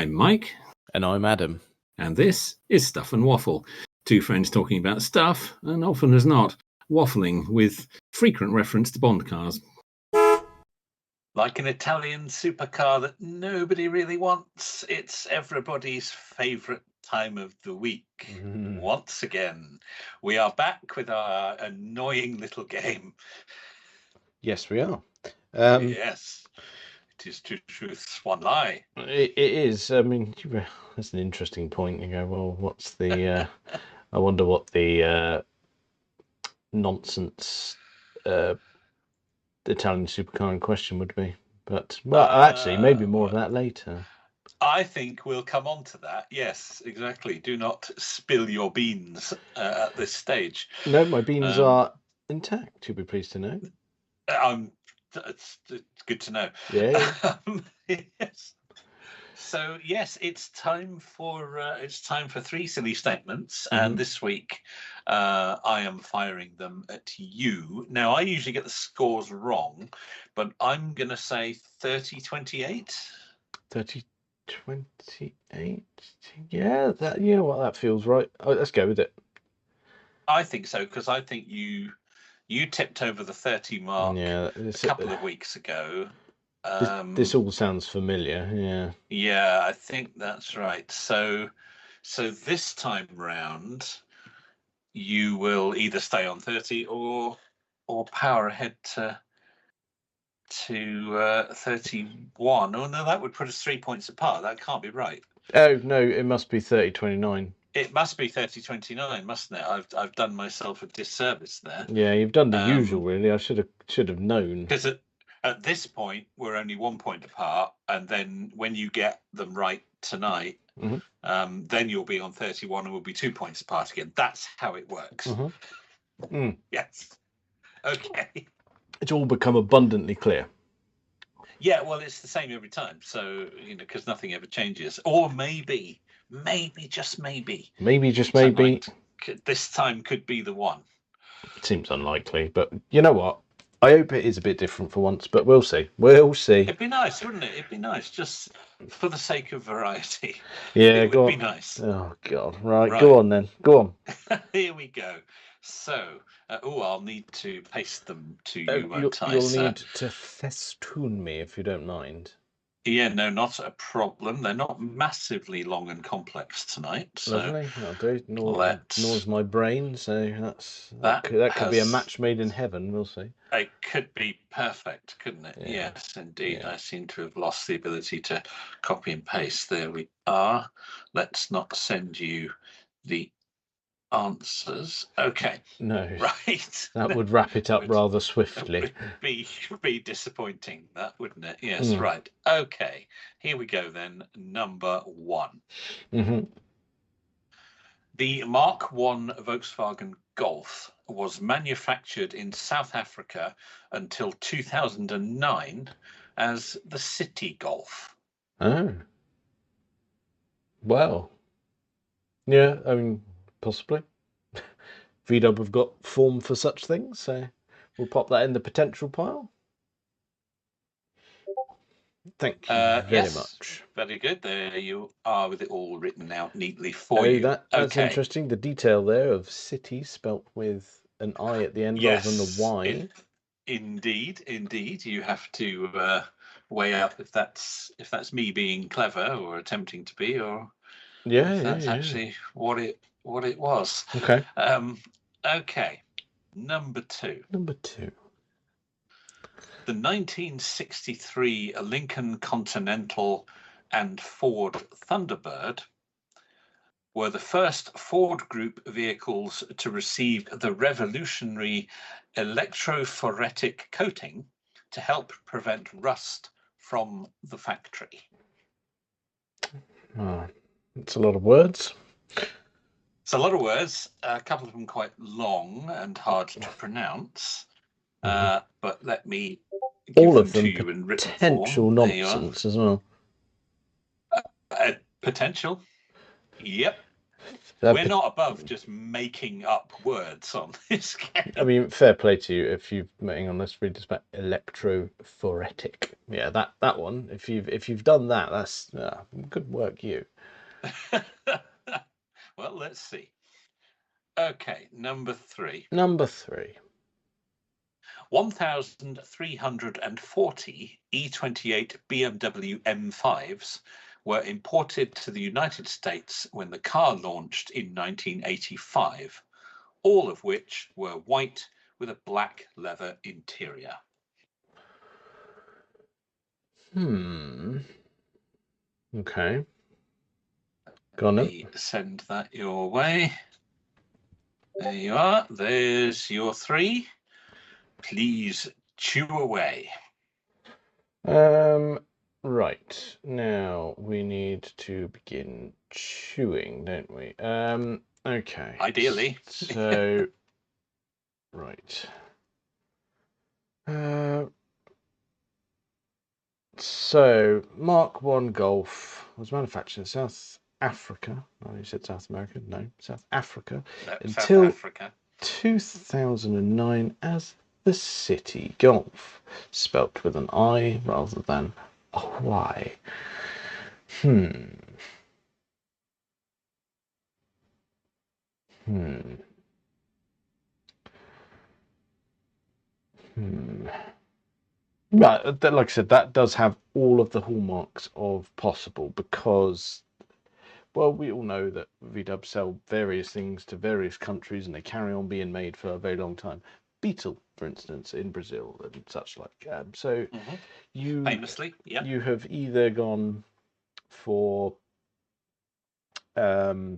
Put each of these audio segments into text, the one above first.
I'm Mike. And I'm Adam. And this is Stuff and Waffle. Two friends talking about stuff, and often as not, waffling with frequent reference to Bond cars. Like an Italian supercar that nobody really wants, it's everybody's favourite time of the week. Once again, we are back with our annoying little game. Yes, we are. Yes, it is two truths, one lie. It is. I mean, that's an interesting point. You go, well, what's the... I wonder what the nonsense Italian supercar in question would be. But, well, actually, maybe more of that later. I think we'll come on to that. Yes, exactly. Do not spill your beans at this stage. No, my beans are intact, you'll be pleased to know. It's good to know. Yeah. Yes. So yes, it's time for three silly statements, and this week I am firing them at you. Now I usually get the scores wrong, but I'm going to say 30-28. 30-28. Yeah, you know what, that feels right. Oh, let's go with it. I think so, because I think you tipped over the 30 mark a couple of weeks ago. This all sounds familiar. Yeah, I think that's right. So this time round, you will either stay on 30 or power ahead to 31. Oh no, that would put us 3 points apart. That can't be right. Oh no, it must be 30-29. It must be 30-29, mustn't it? I've done myself a disservice there. Yeah, you've done the usual, really. I should have known. Because at this point, we're only 1 point apart, and then when you get them right tonight, then you'll be on 31 and we'll be 2 points apart again. That's how it works. Yes. Okay. It's all become abundantly clear. Yeah, well, it's the same every time. So, because nothing ever changes. Or maybe, just maybe. Maybe, just maybe. This time could be the one. It seems unlikely, but you know what? I hope it is a bit different for once, but we'll see. We'll see. It'd be nice, wouldn't it? It'd be nice, just for the sake of variety. Yeah, it would be nice. Oh, God. Right, go on then. Go on. Here we go. So, I'll need to paste them to you, won't I? You'll need to festoon me, if you don't mind. Yeah, no, not a problem. They're not massively long and complex tonight. So lovely, that'll do. Nor's my brain, so that could be a match made in heaven. We'll see. It could be perfect, couldn't it? Yeah. Yes, indeed. Yeah. I seem to have lost the ability to copy and paste. There we are. Let's not send you the answers. Okay. No. Right. That would wrap it up rather swiftly. Would be disappointing, that wouldn't it? Yes, right. Okay. Here we go then. Number 1. The Mark I Volkswagen Golf was manufactured in South Africa until 2009 as the City Golf. Oh. Well. Yeah, I mean, possibly. VW have got form for such things, so we'll pop that in the potential pile. Thank you very much. Very good. There you are with it all written out neatly for you. That's interesting. The detail there of city spelt with an I at the end rather than the Y. Indeed. You have to weigh up if that's me being clever or attempting to be, or if that's actually what it was. Okay. Okay. Number 2. The 1963 Lincoln Continental and Ford Thunderbird were the first Ford Group vehicles to receive the revolutionary electrophoretic coating to help prevent rust from the factory. It's a lot of words. It's a lot of words, a couple of them quite long and hard to pronounce. But let me give all of them them to you in written potential form. Nonsense as well. Potential. Yep. We're not above just making up words on this game. I mean, fair play to you if you've been on this read about electrophoretic. Yeah, that one. If you've done that, that's good work, you. Well, let's see. Okay, number 3. Number 3. 1,340 E28 BMW M5s were imported to the United States when the car launched in 1985, all of which were white with a black leather interior. Okay. Go on. Let me send that your way. There you are. There's your 3. Please chew away. Right. Now we need to begin chewing, don't we? Okay. Ideally. So, right. So, Mark 1 Golf was manufactured in South Africa. Oh, you said South America? No, South Africa. No, until South Africa. 2009 as the City Golf, spelt with an I rather than a Y. But like I said, that does have all of the hallmarks of possible because, well, we all know that VW sell various things to various countries and they carry on being made for a very long time. Beetle, for instance, in Brazil and such like. So you famously, you have either gone for the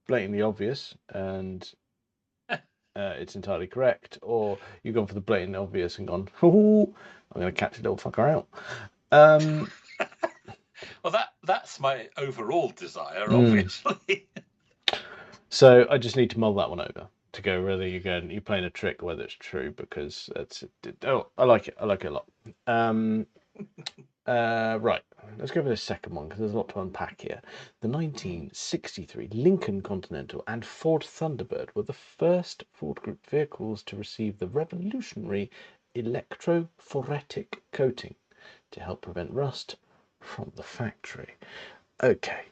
blatantly obvious and it's entirely correct, or you've gone for the blatantly obvious and gone, oh, I'm going to catch a little fucker out. Well, that's my overall desire, obviously. So I just need to mull that one over to go whether you're playing a trick or whether it's true, because I like it. I like it a lot. Right, let's go for the second one because there's a lot to unpack here. The 1963 Lincoln Continental and Ford Thunderbird were the first Ford Group vehicles to receive the revolutionary electrophoretic coating to help prevent rust from the factory. Okay,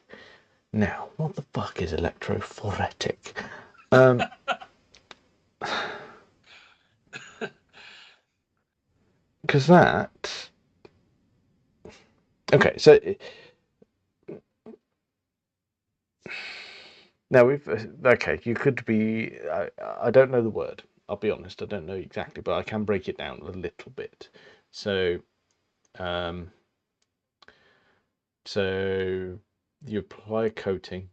now what the fuck is electrophoretic? Because that... Okay, so... Now okay, you could be... I don't know the word. I'll be honest, I don't know exactly, but I can break it down a little bit. So you apply a coating.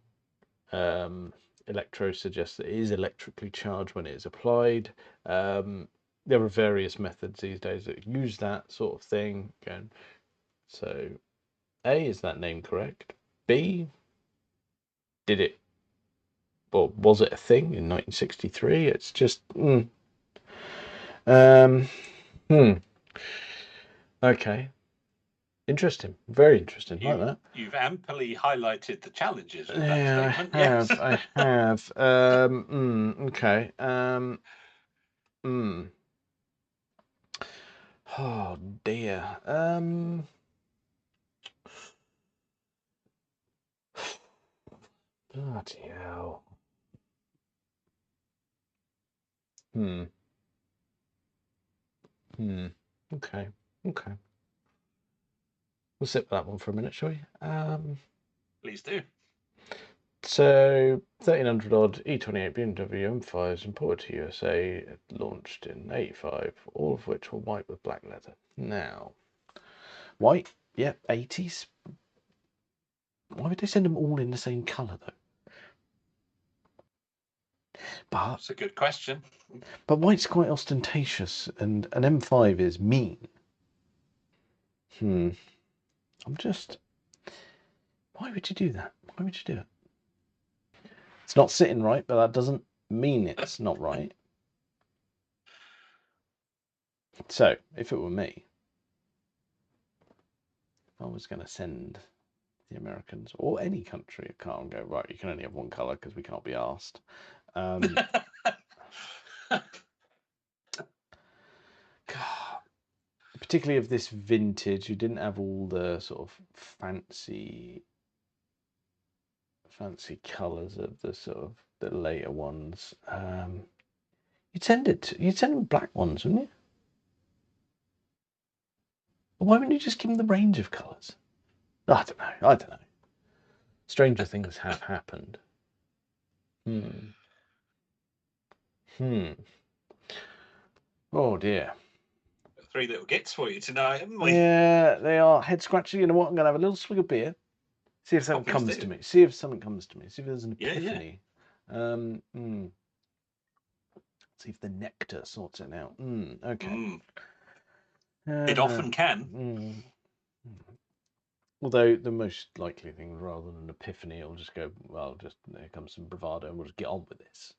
Electro suggests that it is electrically charged when it is applied. There are various methods these days that use that sort of thing. Again, so A, is that name correct? B, was it a thing in 1963? It's just okay. Interesting. Very interesting. Like that. You've amply highlighted the challenges with Yeah, that statement. I have. Yes. I have. Okay. Oh dear. Bloody hell. Okay. Okay. We'll sit with that one for a minute, shall we? Please do. So 1300 odd E28 BMW M5s imported to USA, launched in 85, all of which were white with black leather. Now, white, yeah, 80s. Why would they send them all in the same colour though? But that's a good question. But white's quite ostentatious, and an M5 is mean. I'm just... Why would you do that? Why would you do it? It's not sitting right, but that doesn't mean it's not right. So, if it were me, if I was going to send the Americans, or any country, can't go, right, you can only have one colour because we can't be asked. Particularly of this vintage, you didn't have all the sort of fancy colours of the sort of the later ones. You'd send them black ones, wouldn't you? Why wouldn't you just give them the range of colours? I don't know. Stranger things have happened. Oh dear. 3 little gets for you tonight, haven't we? Yeah, they are head scratching. You know what? I'm gonna have a little swig of beer. See if something comes to me. See if there's an epiphany. See if the nectar sorts it out. Okay. It often can. Although the most likely thing, rather than an epiphany, it'll just go, well, just here comes some bravado and we'll just get on with this.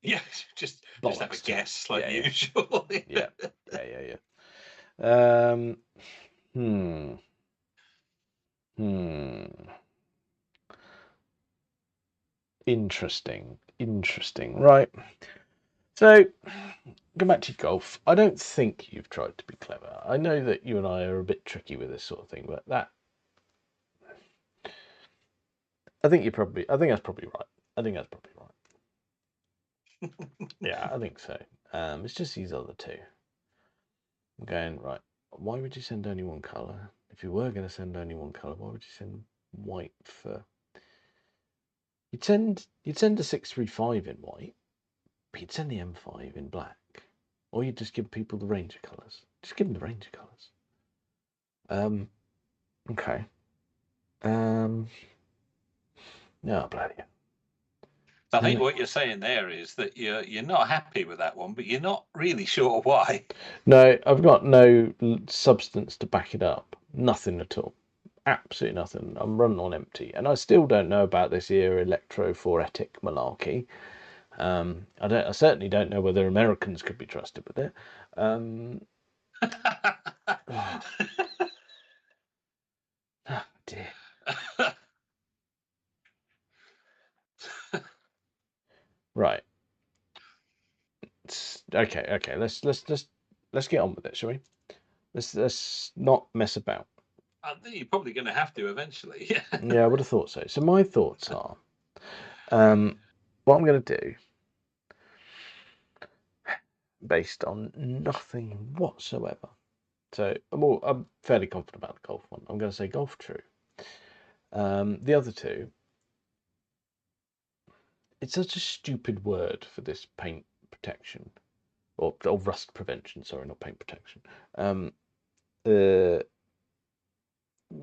Yeah, just have a guess like usual. Yeah. Interesting. Right. So, go back to golf. I don't think you've tried to be clever. I know that you and I are a bit tricky with this sort of thing, but I think that's probably right. Yeah, I think so. It's just these other two. I'm going, right, why would you send only one colour? If you were going to send only one colour, why would you send white for... You'd send a 635 in white, but you'd send the M5 in black. Or you'd just give people the range of colours. Just give them the range of colours. Okay. No, bloody hell. I think what you're saying there is that you're not happy with that one, but you're not really sure why. No, I've got no substance to back it up. Nothing at all. Absolutely nothing. I'm running on empty, and I still don't know about this here electrophoretic malarkey. I certainly don't know whether Americans could be trusted with it. Oh dear. Right. Okay. Let's get on with it, shall we? Let's not mess about. I think you're probably going to have to eventually. Yeah, I would have thought so. So my thoughts are, what I'm going to do, based on nothing whatsoever. So I'm fairly confident about the golf one. I'm going to say golf true. The other two, it's such a stupid word for this paint protection, or rust prevention. Sorry, not paint protection.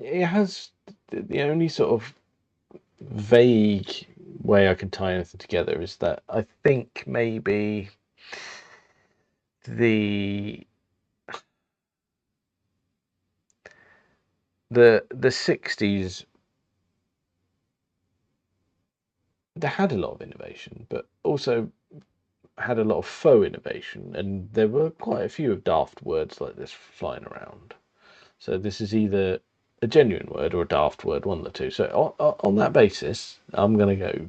It has the only sort of vague way I can tie anything together is that I think maybe the 60s, they had a lot of innovation, but also had a lot of faux innovation, and there were quite a few of daft words like this flying around. So this is either a genuine word or a daft word, one of the two. So on that basis, I'm going to go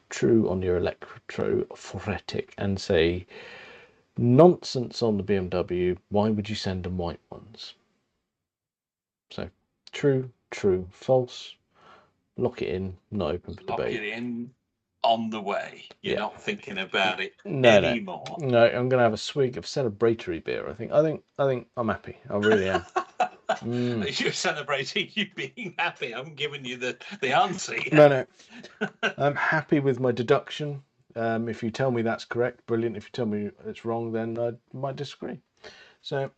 true on your electrophoretic and say nonsense on the BMW. Why would you send them white ones? So true, false. Lock it in. Not open for debate. Lock it in. On the way. You're not thinking about it anymore. No, I'm going to have a swig of celebratory beer. I think I'm happy. I really am. You're celebrating you being happy. I'm giving you the answer. No. I'm happy with my deduction. If you tell me that's correct, brilliant. If you tell me it's wrong, then I might disagree. So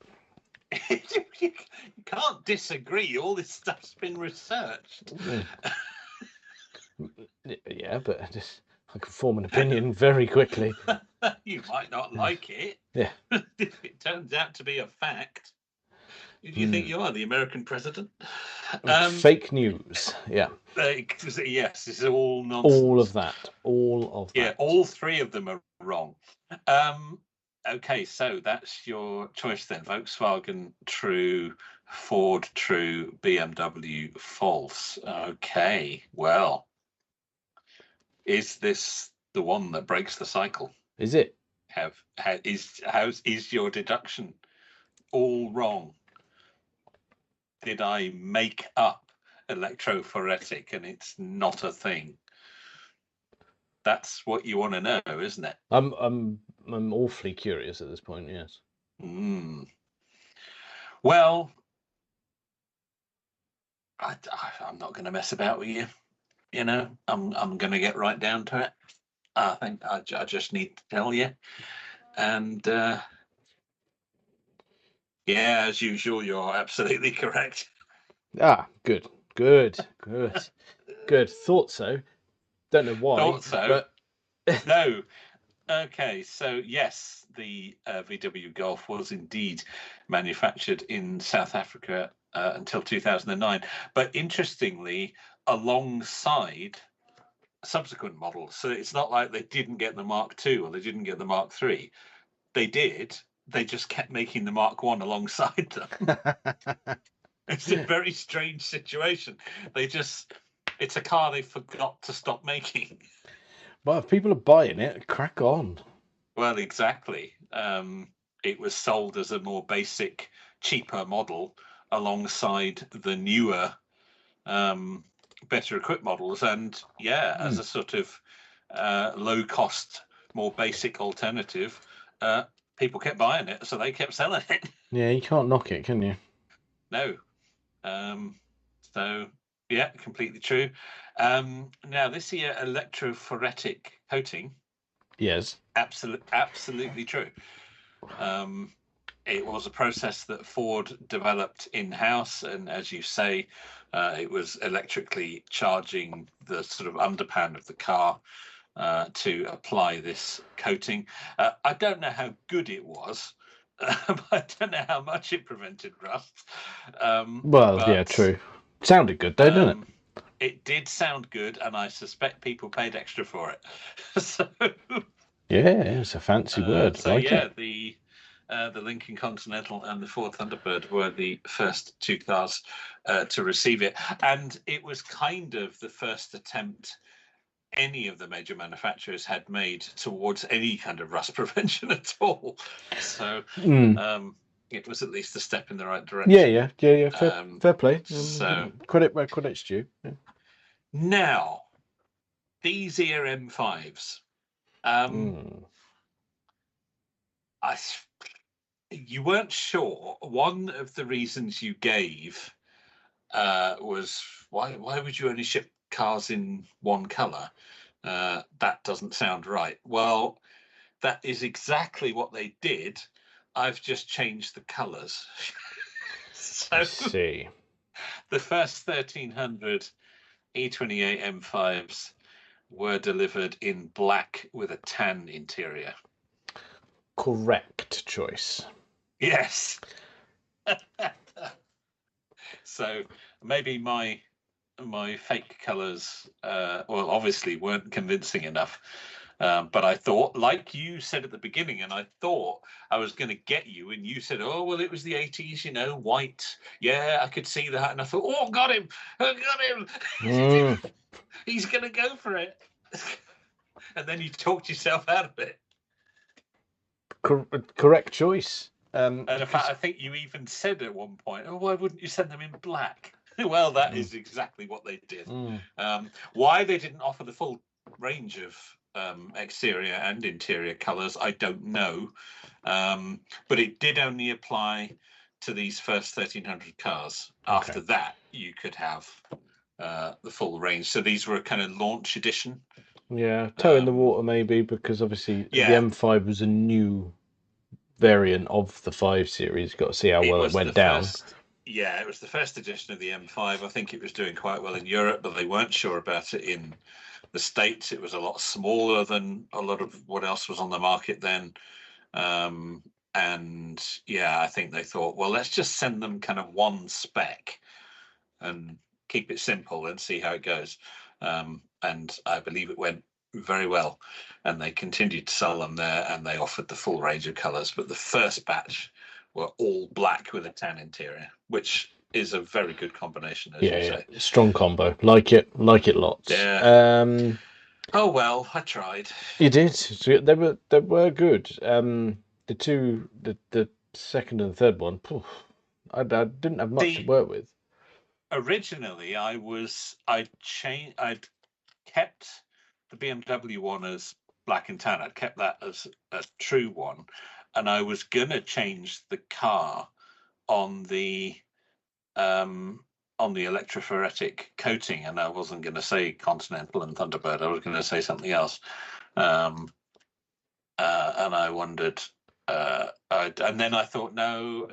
you can't disagree. All this stuff's been researched. Yeah, but I can form an opinion very quickly. You might not like it. Yeah. If it turns out to be a fact. Do you think you are the American president? Fake news. Yeah. Yes, this is all nonsense. All of that. Yeah, all three of them are wrong. Okay, so that's your choice then. Volkswagen, true. Ford, true. BMW, false. Okay, well, is this the one that breaks the cycle? Is it? Is your deduction all wrong? Did I make up electrophoretic and it's not a thing? That's what you want to know, isn't it? I'm awfully curious at this point. Yes. Well, I'm not going to mess about with you. You know, I'm going to get right down to it. I think I just need to tell you, and yeah, as usual, you're absolutely correct. Ah, good. Thought so. Don't know why. Thought so. But No. Okay, so yes, the VW Golf was indeed manufactured in South Africa until 2009. But interestingly, alongside subsequent models. So it's not like they didn't get the Mark II or they didn't get the Mark III. They did. They just kept making the Mark I alongside them. It's a very strange situation. It's a car they forgot to stop making. But if people are buying it, crack on. Well, exactly. It was sold as a more basic, cheaper model alongside the newer, better equipped models. And yeah, as a sort of low cost, more basic alternative, people kept buying it, so they kept selling it. Yeah, you can't knock it, can you? No. So yeah, completely true. Now this here electrophoretic coating. Yes. Absolutely true. It was a process that Ford developed in-house, and as you say, it was electrically charging the sort of underpan of the car to apply this coating. I don't know how good it was. I don't know how much it prevented rust. Yeah, true. Sounded good though, didn't it? It did sound good, and I suspect people paid extra for it. So yeah, it's a fancy word. So like yeah, it. The Lincoln Continental and the Ford Thunderbird were the first two cars to receive it, and it was kind of the first attempt any of the major manufacturers had made towards any kind of rust prevention at all. So it was at least a step in the right direction. Yeah. Fair play. So credit where credit's due. Yeah. Now, these here M5s. You weren't sure. One of the reasons you gave was why would you only ship cars in one color? That doesn't sound right. Well, that is exactly what they did. I've just changed the colors. So I see. The first 1300 E28 M5s were delivered in black with a tan interior. Correct choice. Yes. So maybe my fake colours, well, obviously weren't convincing enough. But I thought, like you said at the beginning, and I thought I was going to get you, and you said, "Oh, well, it was the '80s, you know, white." Yeah, I could see that, and I thought, "Oh, got him! I got him! He's going to go for it." And then you talked yourself out of it. Correct choice. And in fact, I think you even said at one point, "Oh, why wouldn't you send them in black?" Well, that is exactly what they did. Why they didn't offer the full range of exterior and interior colours, I don't know. But it did only apply to these first 1,300 cars. Okay. After that, you could have the full range. So these were a kind of launch edition. Yeah, toe in the water maybe, because obviously the M5 was a new variant of the 5 Series. Got to see how well it went down. Yeah, it was the first edition of the M5. I think it was doing quite well in Europe, but they weren't sure about it in the States. It was a lot smaller than a lot of what else was on the market then. And yeah, I think they thought, well, let's just send them kind of one spec and keep it simple and see how it goes. And I believe it went very well, and they continued to sell them there, and they offered the full range of colours. But the first batch were all black with a tan interior, which is a very good combination, as you say. Strong combo. Like it lots. Yeah. Oh well, I tried. You did. They were good. The second and third one, I didn't have much to work with. Originally, I'd kept the BMW one as black and tan. I'd kept that as a true one, and I was gonna change the car on the electrophoretic coating, and I wasn't going to say Continental and Thunderbird. I was going to say something else, and I wondered, and then I thought, no,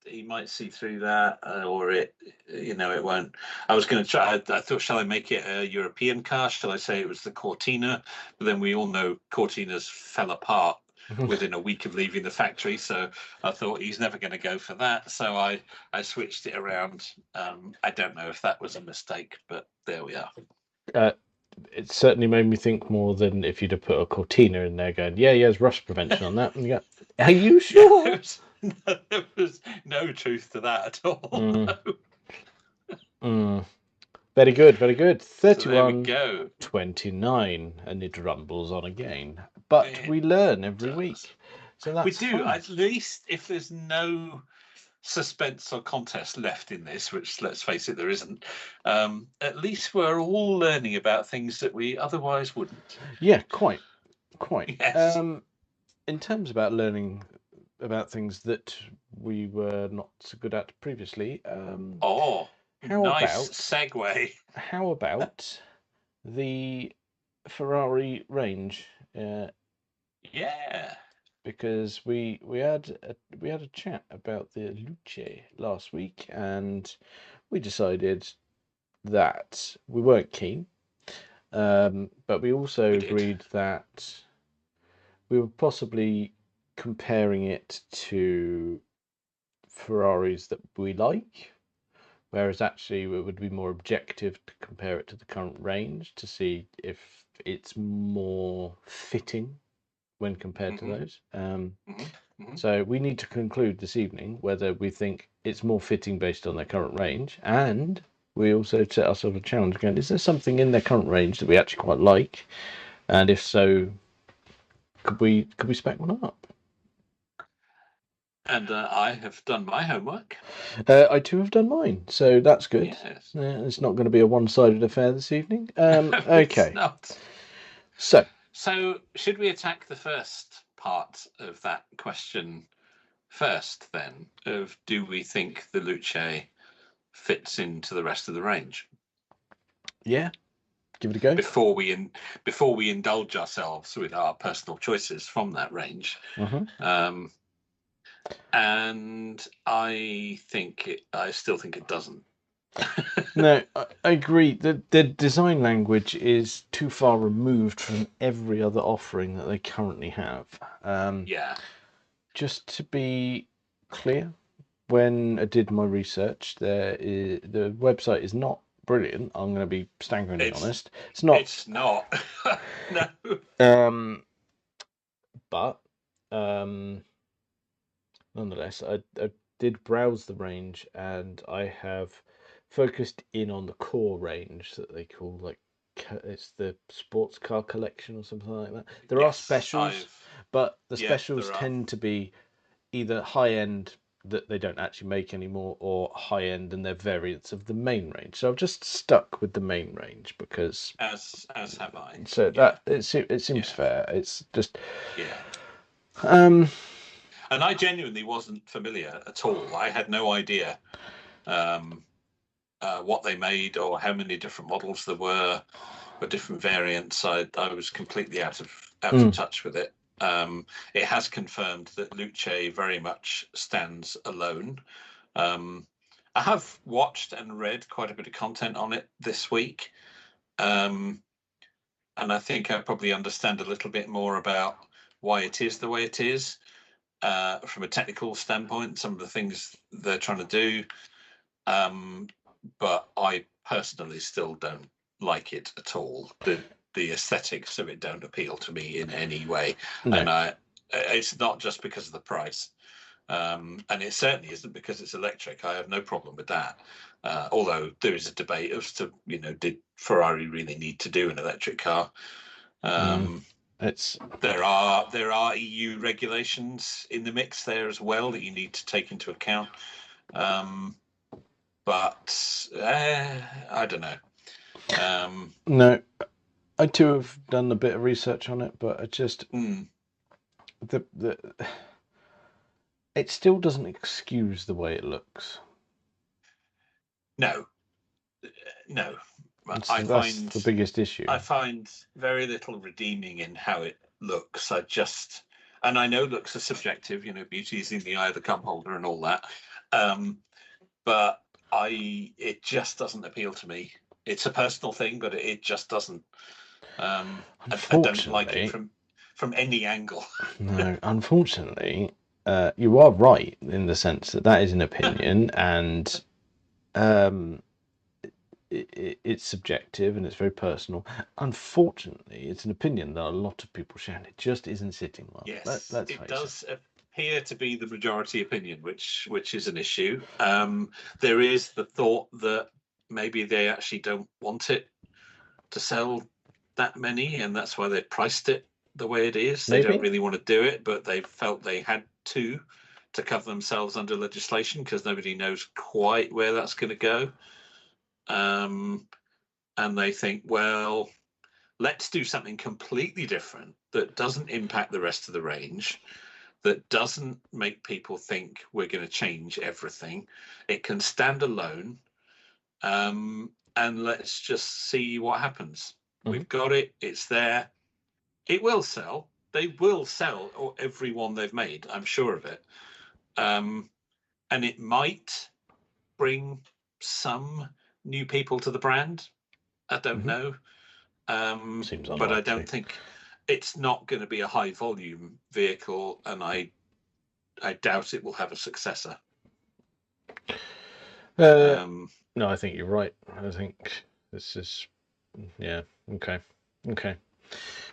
he might see through that, or it won't. I was going to try. I thought, shall I make it a European car? Shall I say it was the Cortina? But then we all know Cortinas fell apart within a week of leaving the factory, so I thought he's never going to go for that. So I switched it around. I don't know if that was a mistake, but there we are. It certainly made me think more than if you'd have put a Cortina in there going, yeah, there's rust prevention on that. And you go, are you sure? There was no truth to that at all. No. Very good, very good. 31, so there we go. 29, and it rumbles on again. But we learn every week. So that's we do, fun. at least if there's no suspense or contest left in this, which, let's face it, there isn't, at least we're all learning about things that we otherwise wouldn't. Yeah, quite. Yes. In terms about learning about things that we were not so good at previously, nice segue. How about the Ferrari range? Yeah. Because we had a chat about the Luce last week, and we decided that we weren't keen, but we also agreed that we were possibly comparing it to Ferraris that we like, whereas actually it would be more objective to compare it to the current range to see if it's more fitting when compared to those. So we need to conclude this evening whether we think it's more fitting based on their current range, and we also set ourselves a challenge going, is there something in their current range that we actually quite like? And if so, could we spec one up? And I have done my homework. I too have done mine, so that's good. Yes. It's not going to be a one-sided affair this evening. Okay. It's not. So should we attack the first part of that question first, then, of do we think the Luce fits into the rest of the range? Yeah, give it a go. Before we indulge ourselves with our personal choices from that range. And I still think it doesn't. No, I agree. The design language is too far removed from every other offering that they currently have. Yeah. Just to be clear, when I did my research, the website is not brilliant. I'm going to be staggeringly honest. It's not. It's not. No. But nonetheless, I did browse the range, and I have focused in on the core range that they call it's the sports car collection or something like that. There are specials, but the specials tend to be either high end that they don't actually make anymore, or high end and they're variants of the main range. So I've just stuck with the main range because as have I. So that it seems fair. It's just And I genuinely wasn't familiar at all. I had no idea what they made or how many different models there were or different variants. I was completely out of touch with it. It has confirmed that Luce very much stands alone. I have watched and read quite a bit of content on it this week. And I think I probably understand a little bit more about why it is the way it is. From a technical standpoint, some of the things they're trying to do, but I personally still don't like it at all. The the aesthetics of it don't appeal to me in any way. No. And it's not just because of the price. And it certainly isn't because it's electric. I have no problem with that. Although there is a debate as to, did Ferrari really need to do an electric car? There are EU regulations in the mix there as well that you need to take into account. But I don't know. No, I too have done a bit of research on it, but I just it still doesn't excuse the way it looks. No. That's the biggest issue. I find very little redeeming in how it looks. And I know looks are subjective. Beauty is in the eye of the cup holder and all that. But it just doesn't appeal to me. It's a personal thing, but it just doesn't. I don't like it from any angle. No, unfortunately, you are right in the sense that is an opinion, and it's subjective and it's very personal. Unfortunately, it's an opinion that a lot of people share, and it just isn't sitting well. Yes, it does appear to be the majority opinion, which is an issue. There is the thought that maybe they actually don't want it to sell that many, and that's why they priced it the way it is. They don't really want to do it, but they felt they had to cover themselves under legislation because nobody knows quite where that's going to go. And they think, well, let's do something completely different that doesn't impact the rest of the range, that doesn't make people think we're going to change everything. It can stand alone, and let's just see what happens. We've got it. It's there. It will sell. They will sell every one they've made. I'm sure of it. And it might bring some new people to the brand. I don't know. Seems but I don't think it's not going to be a high volume vehicle, and I doubt it will have a successor. No, I think you're right. I think this is okay.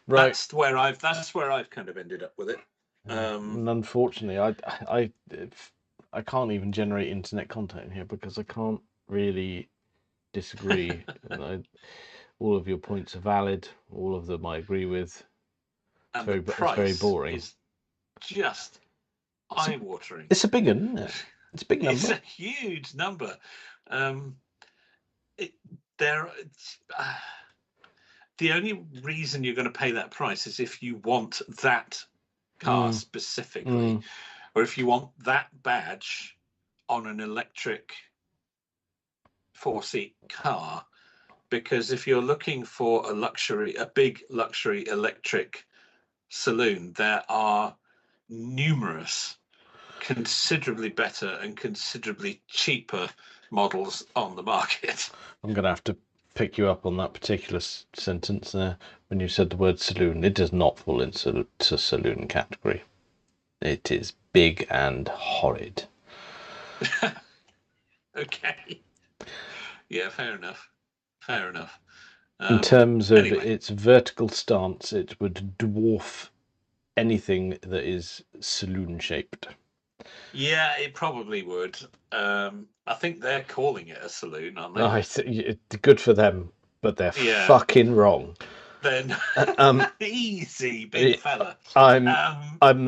Right. That's where I've kind of ended up with it. And unfortunately, I can't even generate internet content in here because I can't really disagree. All of your points are valid. All of them I agree with. And it's very boring. Is just eye-watering. It's a big one, isn't it? It's a big number. It's a huge number. The only reason you're going to pay that price is if you want that car specifically, or if you want that badge on an electric 4-seat car. Because if you're looking for a big luxury electric saloon, there are numerous considerably better and considerably cheaper models on the market. I'm going to have to pick you up on that particular sentence there when you said the word saloon. It does not fall into saloon category. It is big and horrid. Okay. Yeah, fair enough. In terms of its vertical stance, it would dwarf anything that is saloon shaped. Yeah, it probably would. I think they're calling it a saloon, aren't they? It's good for them, but they're fucking wrong. Then easy, big fella. I'm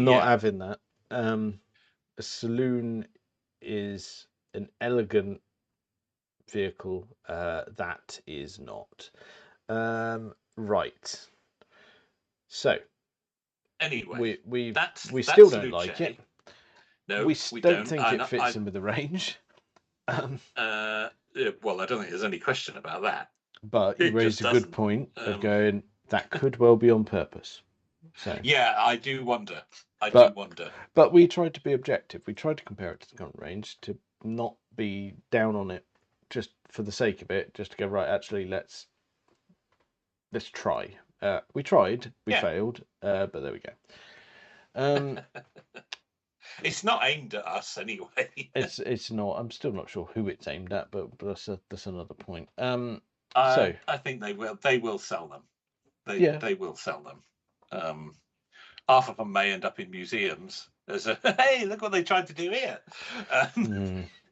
not having that. A saloon is an elegant vehicle. That is not. Right. So anyway, we still don't like it. No, we don't think it fits in with the range. Well, I don't think there's any question about that. But you raised a good point of going, that could well be on purpose. So yeah, I do wonder. But we tried to be objective. We tried to compare it to the current range, to not be down on it just for the sake of it, just to go, right, actually, let's try. We tried, we failed, but there we go. It's not aimed at us anyway. It's not. I'm still not sure who it's aimed at, but that's another point. I think they will. They will sell them. they will sell them. Half of them may end up in museums as a hey, look what they tried to do here.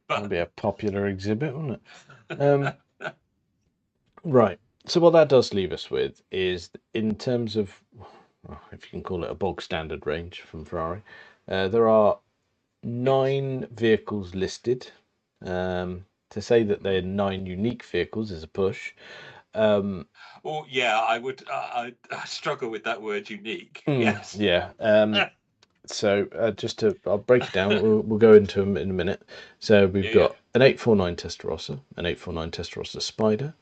That'd be a popular exhibit, wouldn't it? Right. So what that does leave us with is, in terms of, if you can call it a bog standard range from Ferrari, there are 9 vehicles listed. To say that they're 9 unique vehicles is a push. Oh yeah, I struggle with that word unique. Yes. Yeah. So I'll break it down. We'll go into them in a minute. So we've got an 849 Testarossa, an 849 Testarossa Spider,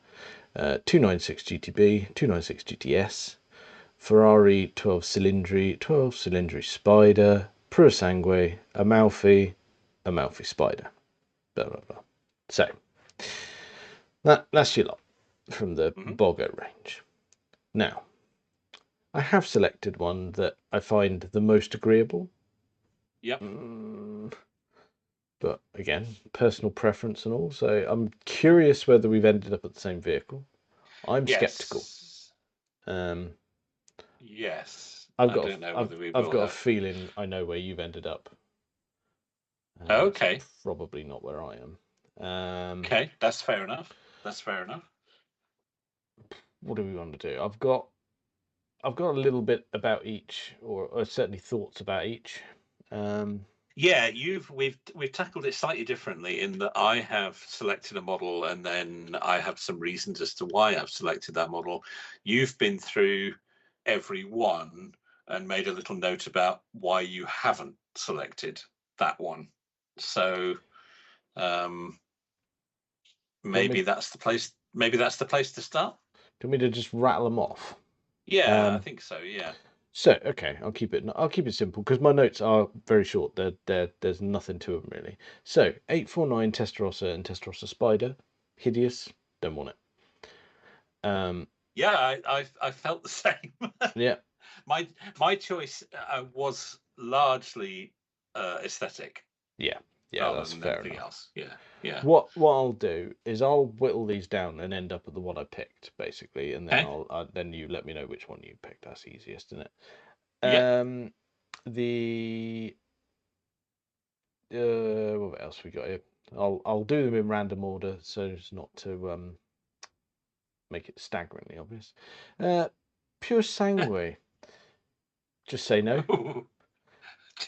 296 GTB, 296 GTS, Ferrari 12 Cylindri Spider, Purosangue, Amalfi Spider, blah blah blah. So that's your lot from the Bogo range. Now, I have selected one that I find the most agreeable. Yep. But again, personal preference and all. So I'm curious whether we've ended up at the same vehicle. I'm skeptical. Yes. I've got a feeling I know where you've ended up. Okay. Probably not where I am. Okay, that's fair enough. What do we want to do? I've got a little bit about each, or certainly thoughts about each. Yeah, we've tackled it slightly differently in that I have selected a model and then I have some reasons as to why I've selected that model. You've been through every one and made a little note about why you haven't selected that one. So maybe that's the place. Maybe that's the place to start. Do you want me to just rattle them off? Yeah, I think so. Yeah. So okay, I'll keep it simple because my notes are very short. There's nothing to them really. So 849 Testarossa and Testarossa Spider, hideous. Don't want it. Yeah, I felt the same. Yeah. My choice was largely aesthetic. Yeah, that's fair enough. Else. Yeah. What I'll do is I'll whittle these down and end up at the one I picked, basically, and then then you let me know which one you picked. That's easiest, isn't it? Yeah. What else we got here? I'll do them in random order so as not to make it staggeringly obvious. Purosangue. Just say no.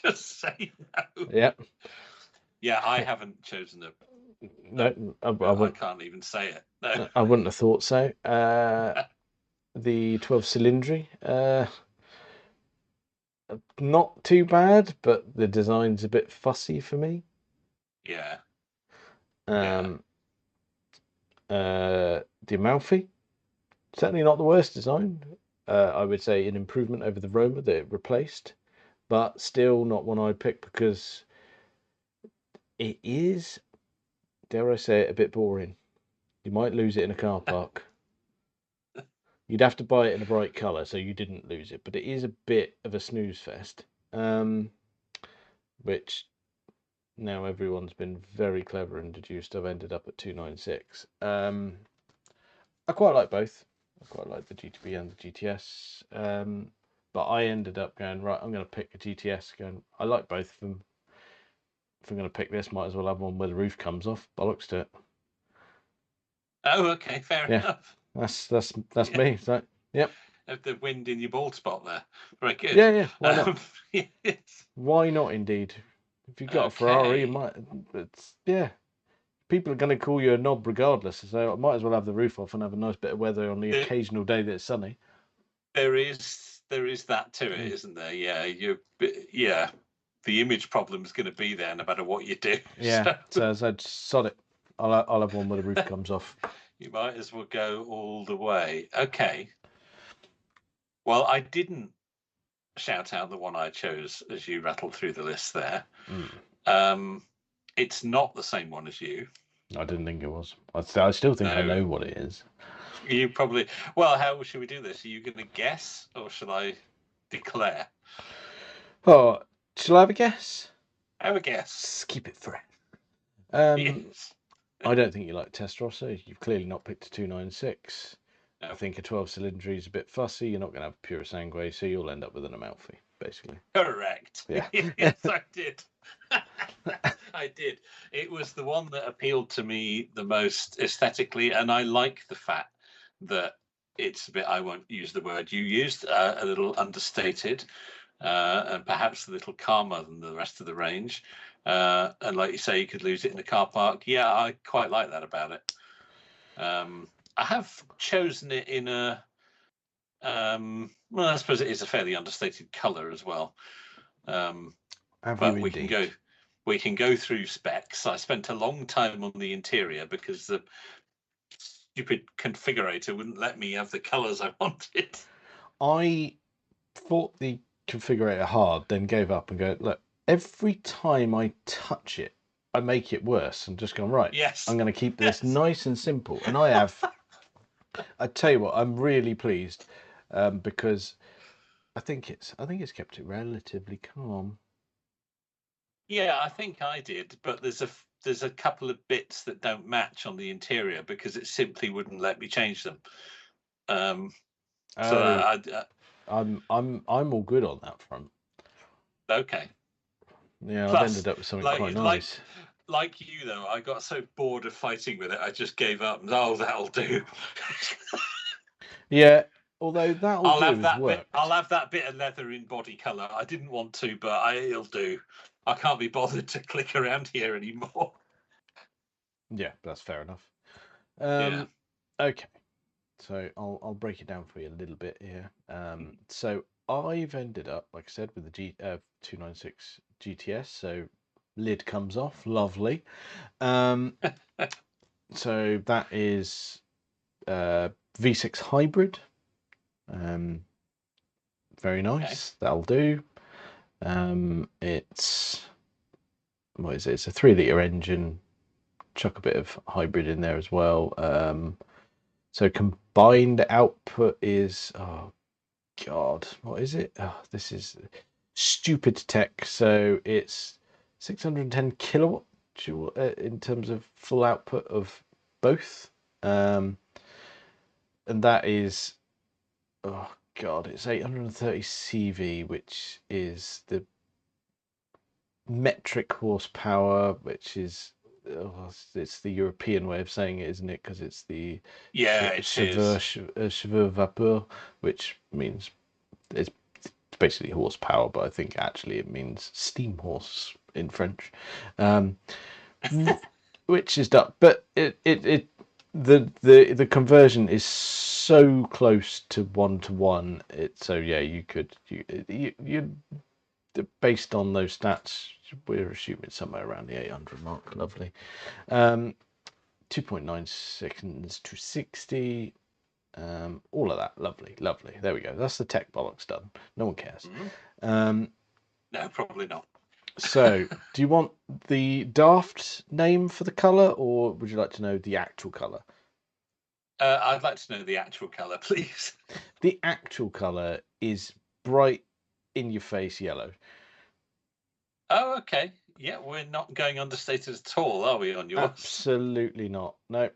Just say no. Yep. Yeah, I haven't chosen a. No, I can't even say it. No. I wouldn't have thought so. The 12 Cylindri. Not too bad, but the design's a bit fussy for me. Yeah. The Amalfi, certainly not the worst design. I would say an improvement over the Roma that it replaced, but still not one I'd pick because it is, dare I say it, a bit boring. You might lose it in a car park. You'd have to buy it in a bright colour so you didn't lose it, but it is a bit of a snooze fest, which now everyone's been very clever and deduced I've ended up at 296. I quite like both. I quite like the GTB and the GTS, but I ended up going, right, I'm going to pick a GTS. I like both of them. If I'm going to pick this, might as well have one where the roof comes off. Bollocks to it. Oh, okay, fair enough. That's me. So, yep. Have the wind in your bald spot there. Very good. Yeah. Why not? Yes. Why not? Indeed. If you've got a Ferrari, you might. People are going to call you a knob regardless. So I might as well have the roof off and have a nice bit of weather on the occasional day that it's sunny. There is that to it, isn't there? Yeah. The image problem is going to be there no matter what you do. Yeah. So I'd sod it. I'll have one where the roof comes off. You might as well go all the way. Okay. Well, I didn't shout out the one I chose as you rattled through the list there. It's not the same one as you. I didn't think it was. I still think I know what it is. You probably. Well, how should we do this? Are you going to guess or shall I declare? Oh, shall I have a guess? Have a guess. Just keep it fresh. Yes. I don't think you like Testarossa. You've clearly not picked a 296. I think a 12 cylinder is a bit fussy. You're not going to have pure sangue, so you'll end up with an Amalfi, basically. Correct. Yeah. Yes, I did. I did. It was the one that appealed to me the most aesthetically, and I like the fact that it's a bit, I won't use the word you used, a little understated, and perhaps a little calmer than the rest of the range. And like you say, you could lose it in a car park. Yeah, I quite like that about it. I have chosen it in a, well, I suppose it is a fairly understated colour as well. But we can go through specs. I spent a long time on the interior because the stupid configurator wouldn't let me have the colours I wanted. I fought the configurator hard, then gave up and go, look, every time I touch it, I make it worse. And just gone, right, Yes. I'm going to keep this nice and simple. And I have, I tell you what, I'm really pleased because I think it's kept it relatively calm. Yeah, I think I did, but there's a couple of bits that don't match on the interior because it simply wouldn't let me change them. I'm all good on that front. Okay. Yeah, I've ended up with something quite nice. Like you though, I got so bored of fighting with it, I just gave up. Oh, that'll do. Yeah, although that'll do that work. I'll have that bit of leather in body colour. I didn't want to, but it'll do. I can't be bothered to click around here anymore. Yeah, that's fair enough. Yeah. Okay, so I'll break it down for you a little bit here. So I've ended up, like I said, with the 296 GTS. So lid comes off, lovely. So that is V6 hybrid. Very nice. Okay. That'll do. It's what is it? It's a 3-litre engine. Chuck a bit of hybrid in there as well. So combined output is, oh god, what is it? Oh, this is stupid tech. So it's 610 kilowatt in terms of full output of both, and that is, oh god, it's 830 CV, which is the metric horsepower, which is, it's the European way of saying it, isn't it? Because it's the cheveux vapeur, which means it's basically horsepower, but I think actually it means steam horse in French, which is dumb. But the conversion is so close to 1-to-1. So yeah, you based on those stats, we're assuming somewhere around the 800 mark. Lovely. 2.9 seconds to 60. All of that. Lovely. There we go. That's the tech bollocks done. No one cares. No, probably not. So, do you want the daft name for the colour, or would you like to know the actual colour? I'd like to know the actual colour, please. The actual colour is bright, in-your-face yellow. Oh, okay. Yeah, we're not going understated at all, are we, on yours? Absolutely not. No.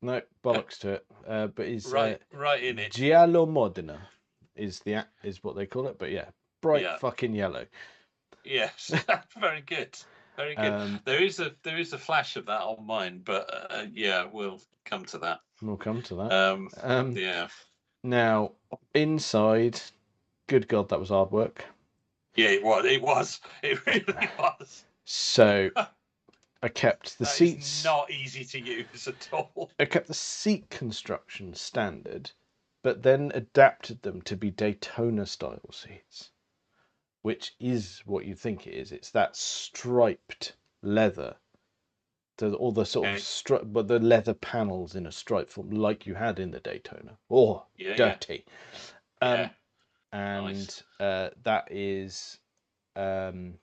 No, bollocks to it. But it's right in it. Giallo Modena is what they call it. But yeah, bright fucking yellow. Yes, very good. Very good. There is a flash of that on mine, but yeah, we'll come to that. We'll come to that. Yeah. Now, inside, good God, that was hard work. Yeah, it was. It really was. So, I kept the seats. It's not easy to use at all. I kept the seat construction standard, but then adapted them to be Daytona style seats, which is what you think it is. It's that striped leather, all the sort of but the leather panels in a stripe form, like you had in the Daytona. Oh, yeah, dirty. Yeah. And nice. That is the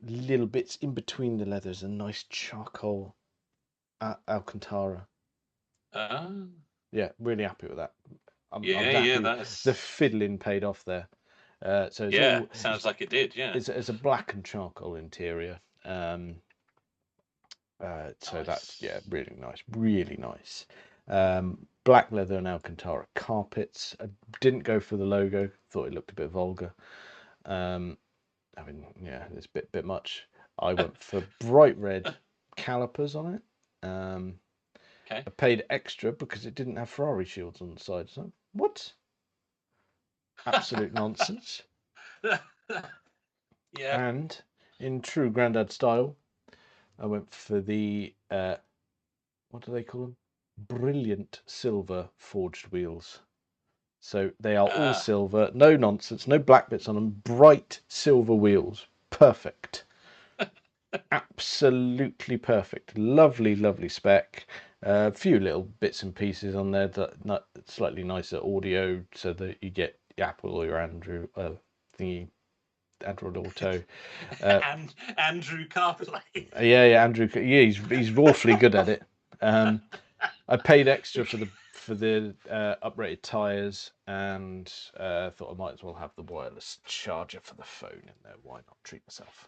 little bits in between the leathers, a nice charcoal Alcantara. Yeah, really happy with that. I'm happy. That's... The fiddling paid off there. So it's sounds like it did. Yeah, it's a black and charcoal interior. So nice. That's really nice, really nice. Black leather and Alcantara carpets. I didn't go for the logo. Thought it looked a bit vulgar. I mean, yeah, it's a bit much. I went for bright red calipers on it. Okay. I paid extra because it didn't have Ferrari shields on the side. So what? Absolute nonsense. Yeah. And in true Grandad style, I went for the what do they call them? Brilliant silver forged wheels. So they are all silver, no nonsense, no black bits on them, bright silver wheels. Perfect. Absolutely perfect. Lovely, lovely spec. A few little bits and pieces on there that slightly nicer audio so that you get Apple or your Android thingy, Android Auto. And Andrew Carplay. Yeah, Andrew. Yeah, he's awfully good at it. I paid extra for the uprated tyres and thought I might as well have the wireless charger for the phone in there. Why not treat myself?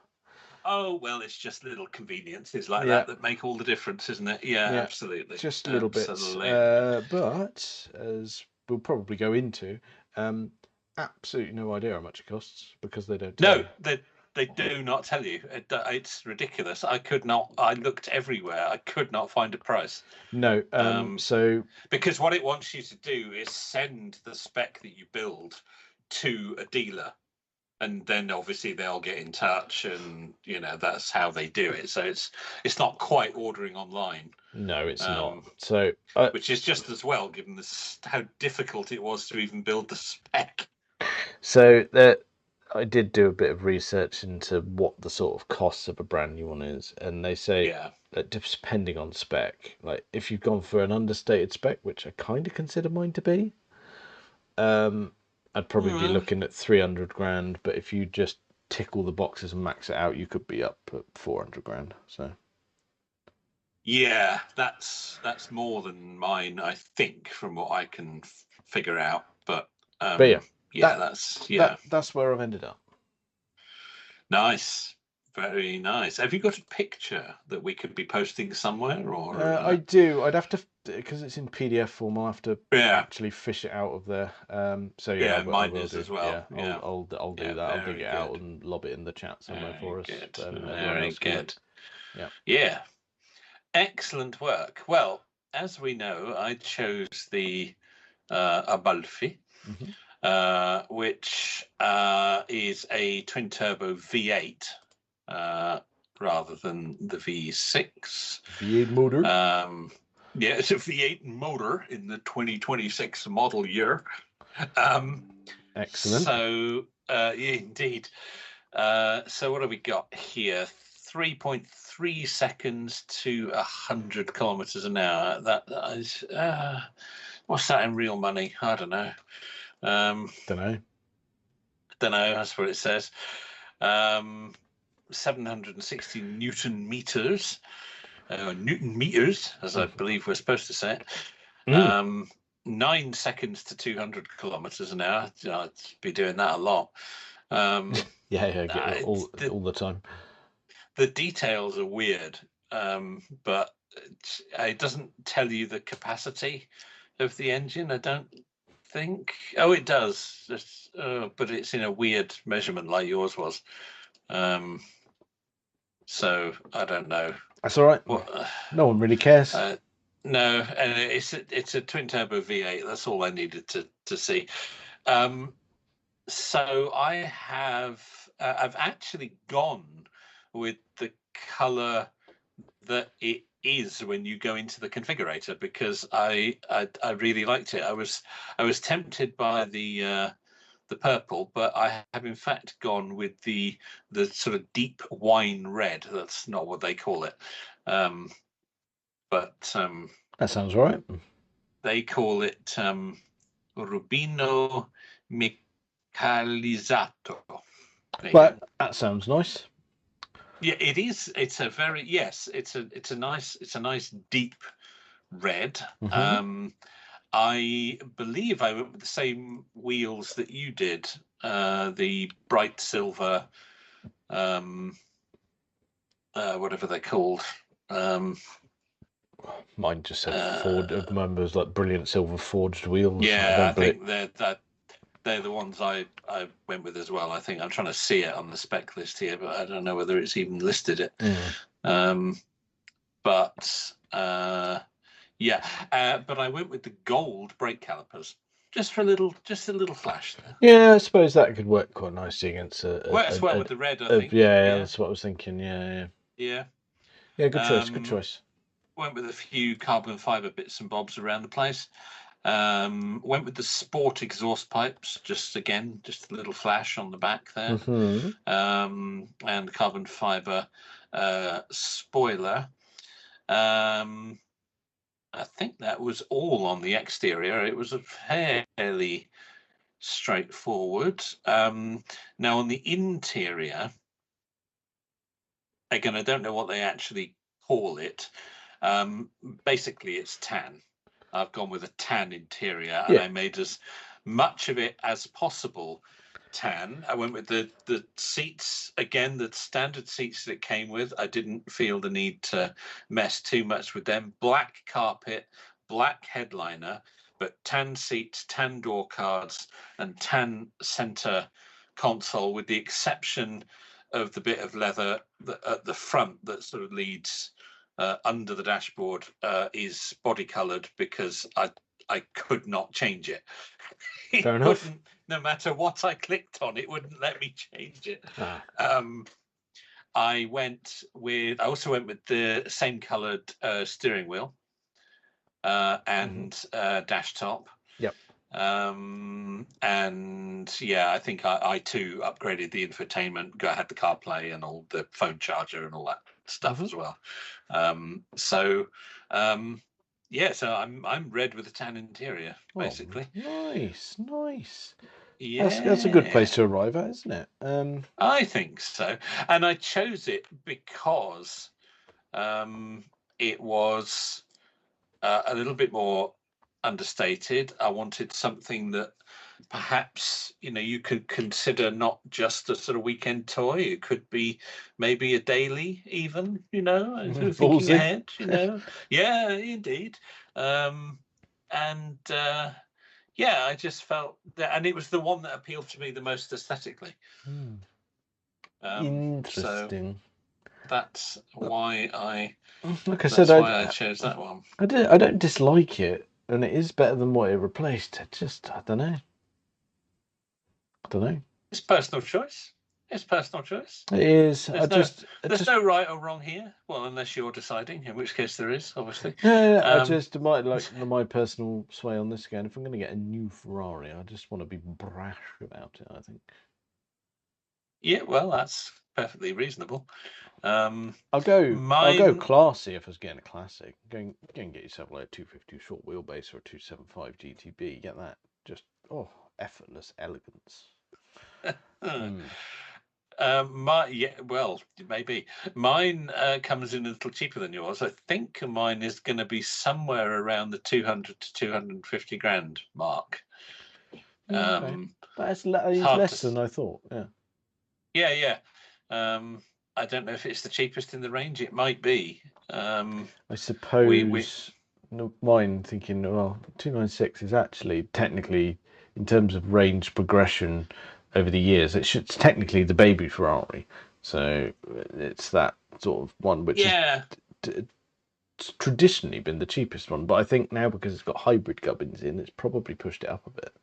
Oh, well, it's just little conveniences like Yeah. that make all the difference, isn't it? Yeah, absolutely. Just little bits. But as we'll probably go into, absolutely no idea how much it costs because they don't tell you. They do not tell you. It's ridiculous. I looked everywhere. I could not find a price. No. So because what it wants you to do is send the spec that you build to a dealer, and then obviously they'll get in touch, and that's how they do it. So it's not quite ordering online. No, it's not. So which is just as well, given how difficult it was to even build the spec. So I did do a bit of research into what the sort of costs of a brand new one is, and they say that depending on spec, like if you've gone for an understated spec, which I kind of consider mine to be, I'd probably be looking at 300 grand. But if you just tick all the boxes and max it out, you could be up at 400 grand. So yeah, that's more than mine, I think, from what I can figure out. But yeah, that's where I've ended up. Nice, very nice. Have you got a picture that we could be posting somewhere, or I do. I'd have to, because it's in PDF form. I'll have to actually fish it out of there. So yeah, mine is as well. Yeah, I'll do that. I'll dig it out and lob it in the chat somewhere for us. Very good. Yeah. Excellent work. Well, as we know, I chose the Amalfi, which is a twin turbo V8 rather than the V6. V8 motor. Yeah, it's a V8 motor in the 2026 model year. Excellent. So, yeah, indeed. So what have we got here? 3.3 seconds to 100 kilometers an hour. That is, what's that in real money? I don't know. Don't know. That's what it says. 760 Newton meters, as I believe we're supposed to say it. 9 seconds to 200 kilometers an hour. I'd be doing that a lot. Yeah, all the time. The details are weird, but it doesn't tell you the capacity of the engine, I don't think. Oh, it does, but it's in a weird measurement like yours was. So I don't know. That's all right. No one really cares. No, and it's a twin turbo V8. That's all I needed to see. So I've actually gone with the color that it is when you go into the configurator, because I really liked it. I was tempted by the purple, but I have in fact gone with the sort of deep wine red. That's not what they call it, but that sounds right. They call it Rubino Meccalizzato. But that sounds nice. Yeah, it is. It's a very It's a nice deep red. I believe I went with the same wheels that you did, the bright silver, whatever they're called. Mine just said Ford. Mine was like brilliant silver forged wheels. Yeah, I think they're the ones I went with as well. I think I'm trying to see it on the spec list here, but I don't know whether it's even listed it. But but I went with the gold brake calipers just for a little flash there. Yeah, I suppose that could work quite nicely against Works well with the red, I think. Yeah, that's what I was thinking. Yeah. Good choice. Good choice. Went with a few carbon fiber bits and bobs around the place. Went with the sport exhaust pipes, just a little flash on the back there. And carbon fiber spoiler. I think that was all on the exterior. It was a fairly straightforward. Now on the interior, again, I don't know what they actually call it. Basically, it's tan. I've gone with a tan interior, and I made as much of it as possible tan. I went with the seats, again, the standard seats that it came with. I didn't feel the need to mess too much with them. Black carpet, black headliner, but tan seats, tan door cards, and tan center console, with the exception of the bit of leather at the front that sort of leads under the dashboard is body colored, because I could not change it. Fair enough. No matter what I clicked on, it wouldn't let me change it. I also went with the same coloured steering wheel and dash top. Yep. And yeah, I think I too upgraded the infotainment. I had the CarPlay and all the phone charger and all that stuff as well. So I'm red with a tan interior, basically. Nice. Yeah, that's a good place to arrive at, isn't it? I think so, and I chose it because it was a little bit more understated. I wanted something that perhaps you could consider not just a sort of weekend toy. It could be maybe a daily, even. Thinking ahead. Yeah, indeed. I just felt that, and it was the one that appealed to me the most aesthetically. Interesting. So that's why I chose that one. I don't dislike it, and it is better than what it replaced. I don't know. It's personal choice. It is. There's no right or wrong here. Well, unless you're deciding, in which case there is, obviously. I just might like my personal sway on this again. If I'm going to get a new Ferrari, I just want to be brash about it, I think. Yeah, well, that's perfectly reasonable. I'll go classy if I was getting a classic. Go and get yourself like a 250 short wheelbase or a 275 GTB. Get that. Just effortless elegance. Maybe mine comes in a little cheaper than yours. I think mine is going to be somewhere around the 200 to 250 grand mark. That's less than I thought. Yeah. I don't know if it's the cheapest in the range. It might be. I suppose mine thinking, 296 is actually technically, in terms of range progression over the years, it's technically the baby Ferrari. So it's that sort of one which has traditionally been the cheapest one. But I think now, because it's got hybrid gubbins in, it's probably pushed it up a bit.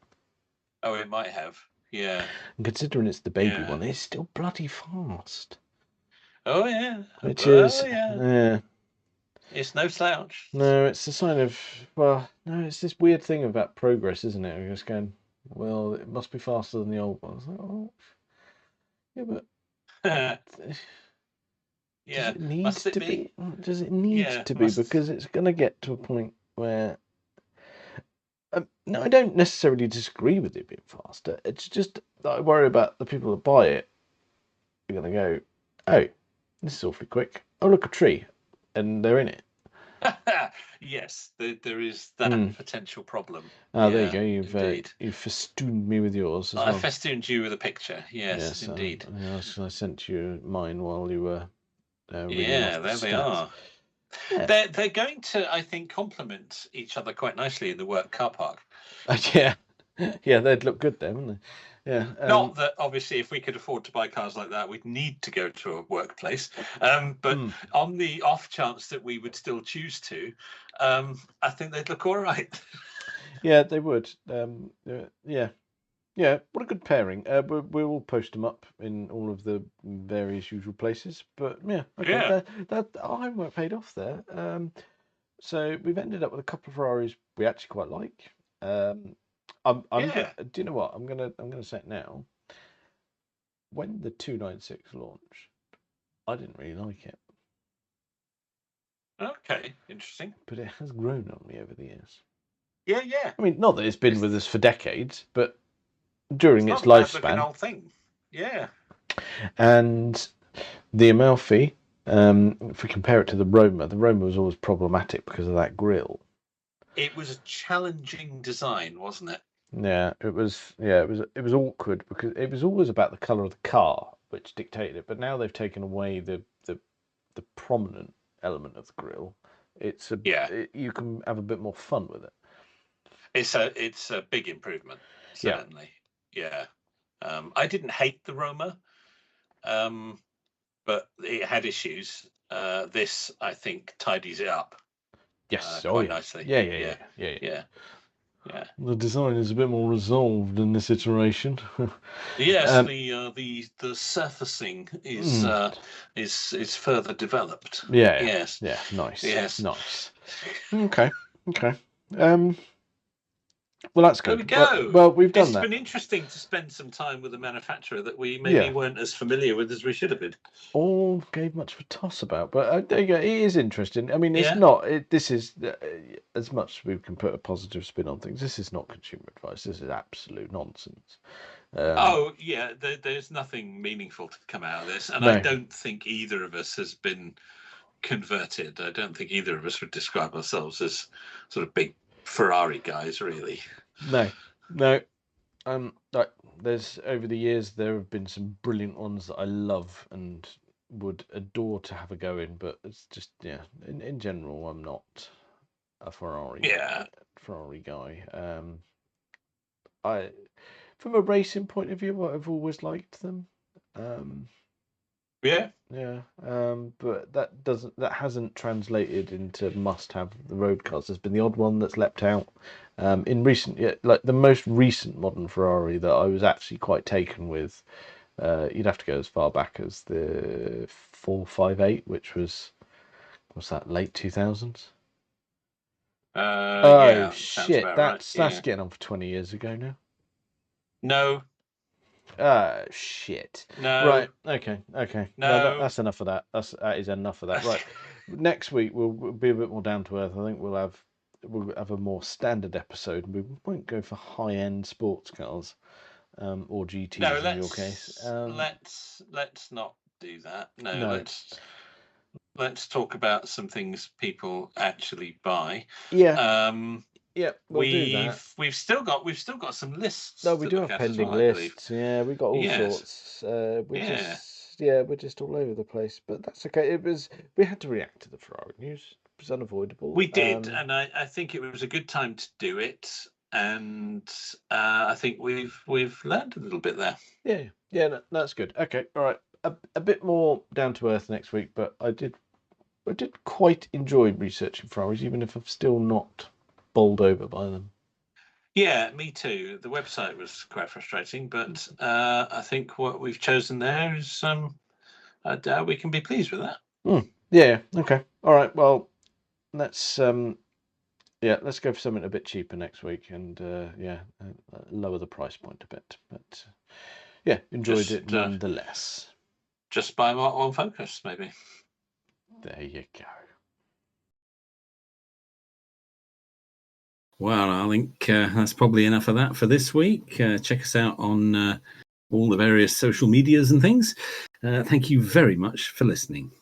Oh, it might have. Yeah. And considering it's the baby one, it's still bloody fast. Oh, yeah. Yeah. It's no slouch. No, it's a sign of, it's this weird thing about progress, isn't it? You're just going, well, it must be faster than the old ones. Like, yeah, but does it need to be? Does it need to be? Because it's going to get to a point where, no, I don't necessarily disagree with it being faster. It's just that I worry about the people that buy it. They're going to go, oh, this is awfully quick. Oh, look, a tree. And they're in it. Yes, there is that potential problem. There you go. You've festooned me with yours as well. I festooned you with a picture. Yes, indeed. I sent you mine while you were reading off the there stats. they are. Yeah. They're going to, I think, complement each other quite nicely in the work car park. Yeah. Yeah, they'd look good there, wouldn't they? Yeah. Not that obviously, if we could afford to buy cars like that, we'd need to go to a workplace. But on the off chance that we would still choose to, I think they'd look all right. Yeah, they would. Yeah. Yeah, what a good pairing. We will post them up in all of the various usual places. But yeah, okay, Yeah. that our homework paid off there. So we've ended up with a couple of Ferraris we actually quite like. Yeah. Do you know what? I'm gonna say it now. When the 296 launched, I didn't really like it, Okay. Interesting. but it has grown on me over the years. Yeah. Yeah. I mean, not that it's been with us for decades, but during its Not a bad looking lifespan. old thing. Yeah. And the Amalfi, if we compare it to the Roma was always problematic because of that grille. It was a challenging design, wasn't it? Yeah, it was. Yeah, it was awkward because it was always about the color of the car, which dictated it. But now they've taken away the prominent element of the grille. You can have a bit more fun with it. It's a big improvement, certainly. Yeah. I didn't hate the Roma, but it had issues. This, I think, tidies it up. Yes, quite nicely. Yeah. Yeah. The design is a bit more resolved in this iteration. Yes, the surfacing is further developed. Yeah. Yes. Yeah. Nice. Yes. Nice. Okay. Well, that's good. There we go. Well, we've done It's that. been interesting to spend some time with a manufacturer that we maybe weren't as familiar with as we should have been. All gave much of a toss about, but there you go. It is interesting. I mean, it's Yeah. not. This is as much as we can put a positive spin on things. This is not consumer advice. This is absolute nonsense. There's nothing meaningful to come out of this, and No. I don't think either of us has been converted. I don't think either of us would describe ourselves as sort of big Ferrari guys, really. No. There's over the years there have been some brilliant ones that I love and would adore to have a go in, but it's just in general I'm not a Ferrari guy. From a racing point of view, I've always liked them. But that hasn't translated into must-have the road cars. There's been the odd one that's leapt out. In recent, like the most recent modern Ferrari that I was actually quite taken with. You'd have to go as far back as the 458, which was what's that, late 2000s? Yeah, shit, that's getting on for 20 years ago now. No. Shit. No. Right. Okay. No. That's enough of that. That is enough of that. Right. Next week we'll be a bit more down to earth. I think we'll have a more standard episode. We won't go for high-end sports cars, or GTs in your case. Let's not do that. No. Let's talk about some things people actually buy. Yeah. We'll do that. We've still got some lists. No, we do have pending lists. Yeah, we got all sorts. We're just all over the place, but that's okay. We had to react to the Ferrari news. It was unavoidable. We did, and I think it was a good time to do it. And I think we've learned a little bit there. Yeah, that's good. Okay, all right. A bit more down to earth next week, but I did quite enjoy researching Ferraris, even if I'm still not bowled over by them. Yeah, me too. The website was quite frustrating, but I think what we've chosen there is we can be pleased with that. Yeah. Okay. All right. Well, let's go for something a bit cheaper next week, and lower the price point a bit. But enjoyed it nonetheless. Just buy Mark 1 Focus, maybe. There you go. Well, I think that's probably enough of that for this week. Check us out on all the various social medias and things. Thank you very much for listening.